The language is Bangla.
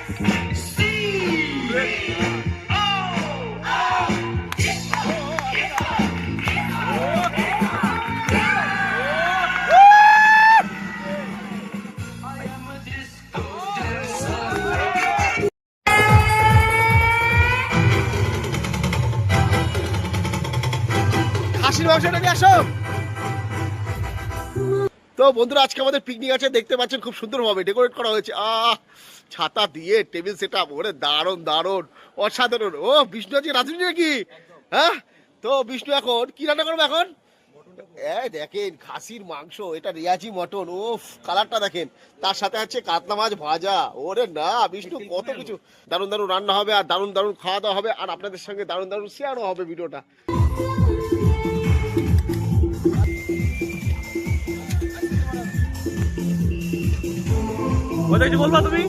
খাসির মাংসটা নিয়ে আসো। তো বন্ধুরা, আজকে আমাদের পিকনিক আছে, দেখতে পাচ্ছেন খুব সুন্দরভাবে ডেকোরেট করা হয়েছে। ছাতা দিয়ে টেবিল সেট আপ, ওরে দারুণ দারুণ অসাধারণ। ও বিষ্ণু আজকে রাত্রি নাকি? হ্যাঁ, তো বিষ্ণু এখন কি রান্না করবে এখন? এই দেখেন খাসির মাংস, এটা রিয়াজি মটন। ও কালারটা দেখেন, তার সাথে আছে কাতলা মাছ ভাজা। ওরে না বিষ্ণু, কত কিছু দারুণ দারুণ রান্না হবে, আর দারুণ দারুণ খাওয়া দাওয়া হবে, আর আপনাদের সঙ্গে দারুণ দারুণ শেয়ারও হবে ভিডিওটা। কিছু বলবা তুমি?